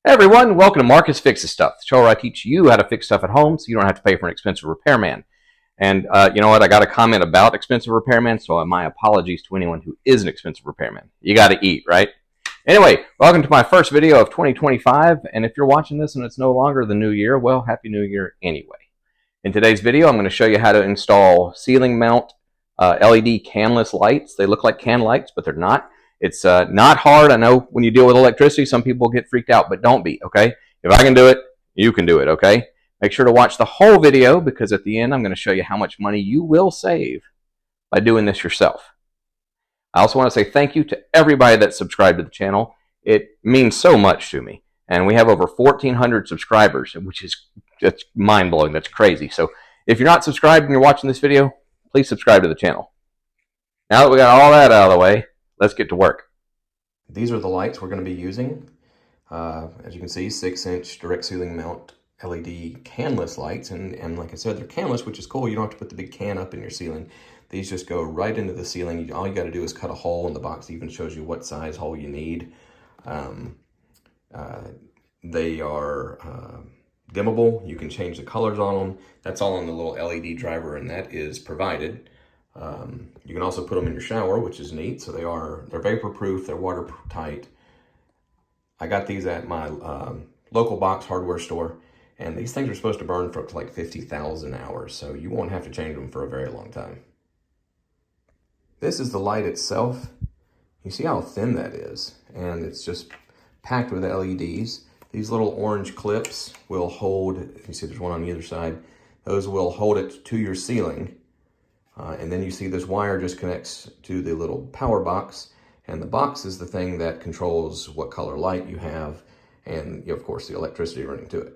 Hey everyone, welcome to Marcus Fixes Stuff, the show where I teach you how to fix stuff at home so you don't have to pay for an expensive repairman. And you know what? I got a comment about expensive repairman, so my apologies to anyone who is an expensive repairman. You got to eat, right? Anyway, welcome to my first video of 2025, and if you're watching this and it's no longer the new year, well, Happy New Year anyway. In today's video, I'm going to show you how to install ceiling mount LED canless lights. They look like can lights, but they're not. It's not hard. I know when you deal with electricity, some people get freaked out, but don't be, okay? If I can do it, you can do it, okay? Make sure to watch the whole video because at the end, I'm going to show you how much money you will save by doing this yourself. I also want to say thank you to everybody that's subscribed to the channel. It means so much to me. And we have over 1,400 subscribers, which is just mind-blowing. That's crazy. So if you're not subscribed and you're watching this video, please subscribe to the channel. Now that we got all that out of the way, let's get to work. These are the lights we're going to be using. As you can see, 6-inch direct ceiling mount LED canless lights. And like I said, they're canless, which is cool. You don't have to put the big can up in your ceiling. These just go right into the ceiling. All you got to do is cut a hole in the box. It even shows you what size hole you need. They are dimmable. You can change the colors on them. That's all on the little LED driver, and that is provided. You can also put them in your shower, which is neat. So they're vapor proof, they're watertight. I got these at my local box hardware store, and these things are supposed to burn for up to like 50,000 hours, so you won't have to change them for a very long time. This is the light itself. You see how thin that is, and it's just packed with LEDs. These little orange clips will hold, you see there's one on either side, those will hold it to your ceiling. And then you see this wire just connects to the little power box, and the box is the thing that controls what color light you have and, of course, the electricity running to it.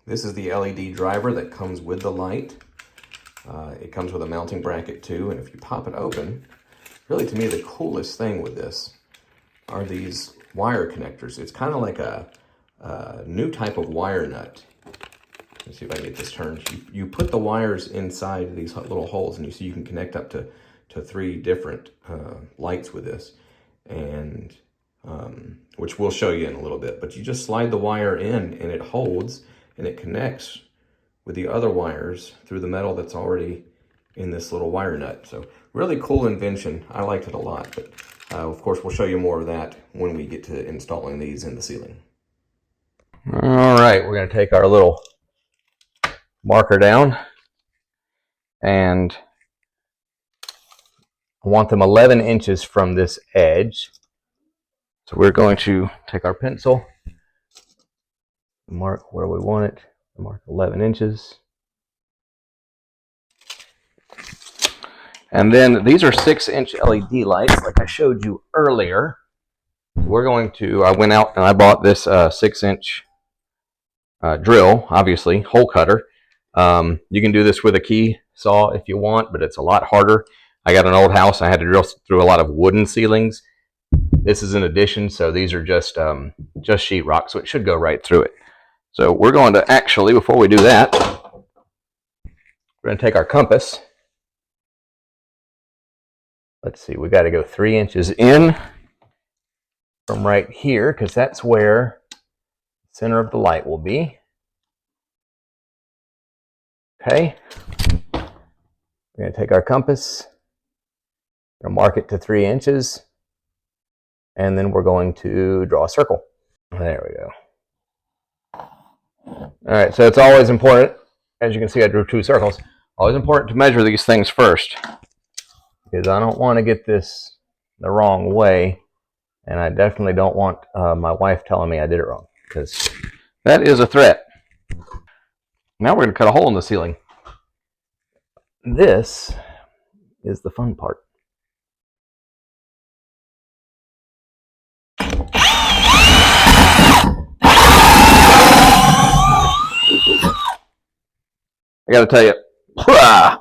This is the LED driver that comes with the light. It comes with a mounting bracket too, and if you pop it open, really to me the coolest thing with this are these wire connectors. It's kind of like a new type of wire nut. Let's see if I can get this turned. You put the wires inside these little holes, and you see you can connect up to 3 different lights with this, and which we'll show you in a little bit. But you just slide the wire in, and it holds, and it connects with the other wires through the metal that's already in this little wire nut. So really cool invention. I liked it a lot, but of course we'll show you more of that when we get to installing these in the ceiling. All right, we're going to take our little marker down, and I want them 11 inches from this edge. So we're going to take our pencil, mark where we want it, mark 11 inches. And then these are 6-inch LED lights like I showed you earlier. We're going to, I went out and I bought this 6-inch drill, obviously, hole cutter. You can do this with a key saw if you want, but it's a lot harder. I got an old house. I had to drill through a lot of wooden ceilings. This is an addition, so these are just sheetrock, so it should go right through it. So we're going to actually, before we do that, we're going to take our compass. Let's see, we got to go 3 inches in from right here, because that's where the center of the light will be. Okay, we're going to take our compass, we're going to mark it to 3 inches, and then we're going to draw a circle. There we go. All right, so it's always important, as you can see I drew 2 circles, always important to measure these things first, because I don't want to get this the wrong way, and I definitely don't want my wife telling me I did it wrong, because that is a threat. Now we're going to cut a hole in the ceiling. This is the fun part. I got to tell you, I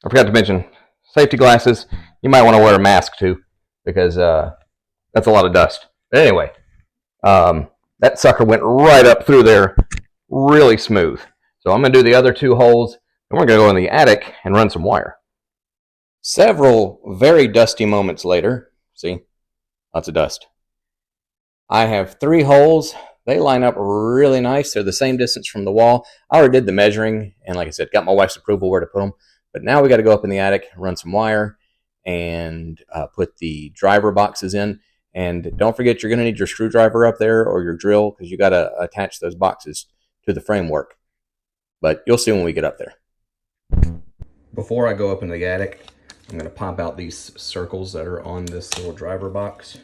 forgot to mention safety glasses. You might want to wear a mask too, because that's a lot of dust. But anyway, that sucker went right up through there really smooth. So I'm going to do the other 2 holes, and we're going to go in the attic and run some wire. Several very dusty moments later, see, lots of dust. I have 3 holes. They line up really nice. They're the same distance from the wall. I already did the measuring, and like I said, got my wife's approval where to put them. But now we got to go up in the attic, run some wire, and put the driver boxes in. And don't forget, you're going to need your screwdriver up there or your drill, because you got to attach those boxes to the framework. But you'll see when we get up there. Before I go up into the attic, I'm going to pop out these circles that are on this little driver box.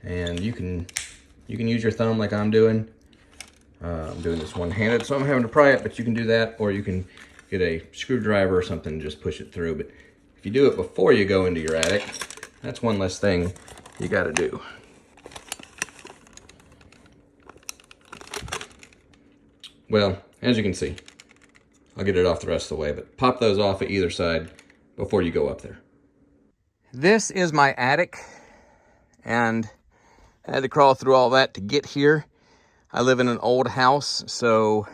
And you can use your thumb like I'm doing. I'm doing this one-handed, so I'm having to pry it, but you can do that, or you can get a screwdriver or something and just push it through. But if you do it before you go into your attic, that's one less thing you got to do. Well, as you can see, I'll get it off the rest of the way, but pop those off at either side before you go up there. This is my attic, and I had to crawl through all that to get here. I live in an old house, so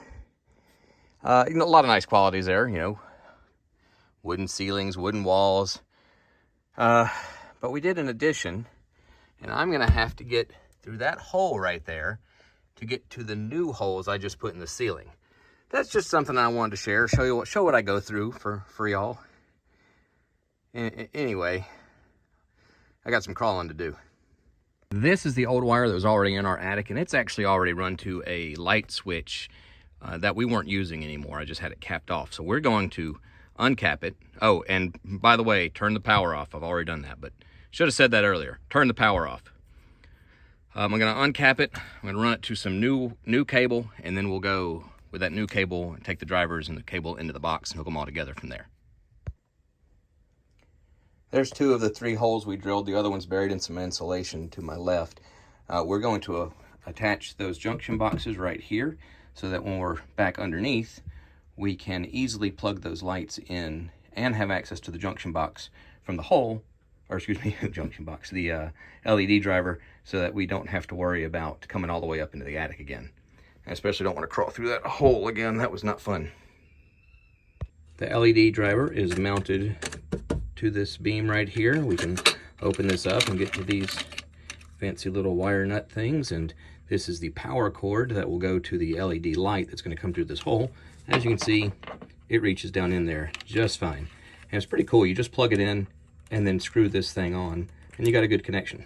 a lot of nice qualities there, wooden ceilings, wooden walls. But we did an addition, and I'm gonna have to get through that hole right there to get to the new holes I just put in the ceiling. That's just something I wanted to share, show what I go through for y'all. Anyway, I got some crawling to do. This is the old wire that was already in our attic, and it's actually already run to a light switch that we weren't using anymore. I just had it capped off. So we're going to uncap it. Oh, and by the way, turn the power off. I've already done that, but should have said that earlier. Turn the power off. I'm going to uncap it. I'm going to run it to some new cable, and then we'll go with that new cable and take the drivers and the cable into the box and hook them all together from there. There's 2 of the 3 holes we drilled. The other one's buried in some insulation to my left. We're going to attach those junction boxes right here so that when we're back underneath, we can easily plug those lights in and have access to the junction box from the hole, or excuse me, junction box, the LED driver, so that we don't have to worry about coming all the way up into the attic again. I especially don't want to crawl through that hole again. That was not fun. The LED driver is mounted to this beam right here. We can open this up and get to these fancy little wire nut things, and this is the power cord that will go to the LED light that's going to come through this hole. As you can see, it reaches down in there just fine, and it's pretty cool. You just plug it in and then screw this thing on, and you got a good connection.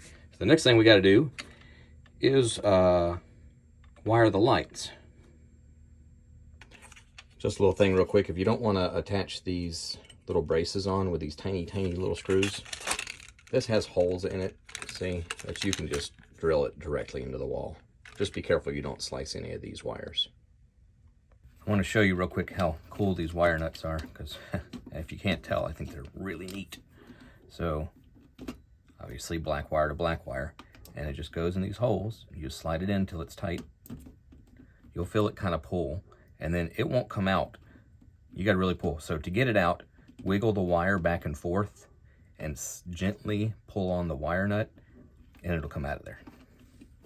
So the next thing we got to do is wire the lights. Just a little thing real quick. If you don't want to attach these little braces on with these tiny little screws, this has holes in it, see, that you can just drill it directly into the wall. Just be careful you don't slice any of these wires. I want to show you real quick how cool these wire nuts are, because if you can't tell, I think they're really neat. So obviously black wire to black wire, and it just goes in these holes. You just slide it in until it's tight. You'll feel it kind of pull, and then it won't come out. You got to really pull. So to get it out, wiggle the wire back and forth and gently pull on the wire nut, and it'll come out of there.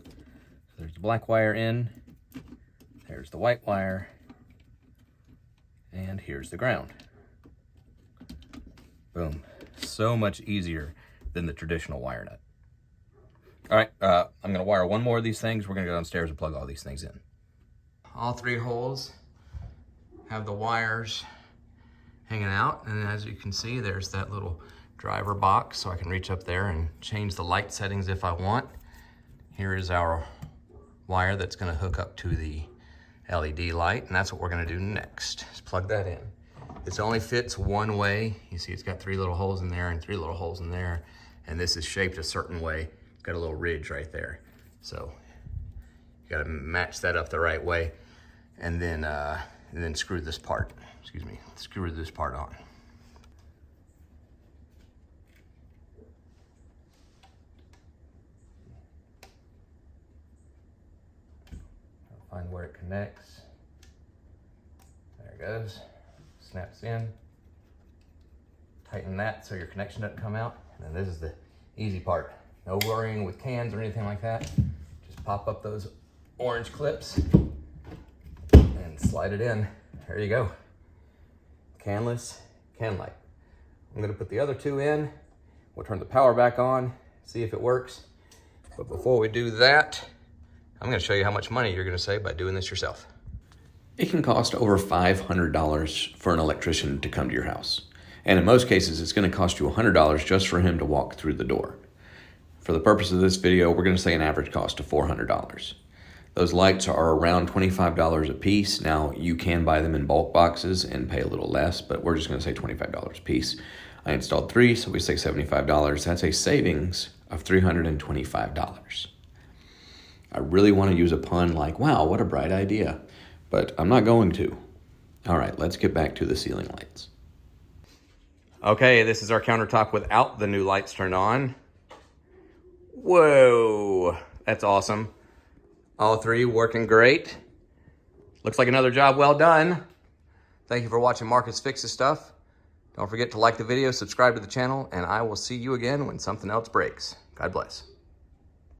So there's the black wire in, there's the white wire, and here's the ground. Boom. So much easier than the traditional wire nut. All right, I'm gonna wire one more of these things. We're gonna go downstairs and plug all these things in. All 3 holes have the wires hanging out, and as you can see, there's that little driver box, so I can reach up there and change the light settings if I want. Here is our wire that's going to hook up to the LED light, and that's what we're going to do next, is plug that in. This only fits one way. You see it's got 3 little holes in there and 3 little holes in there, and this is shaped a certain way. It's got a little ridge right there, so you got to match that up the right way, and then screw this part. Screw this part on. Find where it connects. There it goes. Snaps in. Tighten that so your connection doesn't come out. And then this is the easy part. No worrying with cans or anything like that. Just pop up those orange clips and slide it in. There you go. Canless can light. I'm gonna put the other 2 in. We'll turn the power back on, see if it works, But before we do that, I'm gonna show you how much money you're gonna save by doing this yourself. It can cost over $500 for an electrician to come to your house. And in most cases, it's gonna cost you $100 just for him to walk through the door. For the purpose of this video, we're gonna say an average cost of $400. Those lights are around $25 a piece. Now, you can buy them in bulk boxes and pay a little less, but we're just gonna say $25 a piece. I installed 3, so we say $75. That's a savings of $325. I really want to use a pun like, wow, what a bright idea, but I'm not going to. All right, let's get back to the ceiling lights. Okay, this is our countertop without the new lights turned on. Whoa, that's awesome. All 3 working great. Looks like another job well done. Thank you for watching Marcus Fixes Stuff. Don't forget to like the video, subscribe to the channel, and I will see you again when something else breaks. God bless.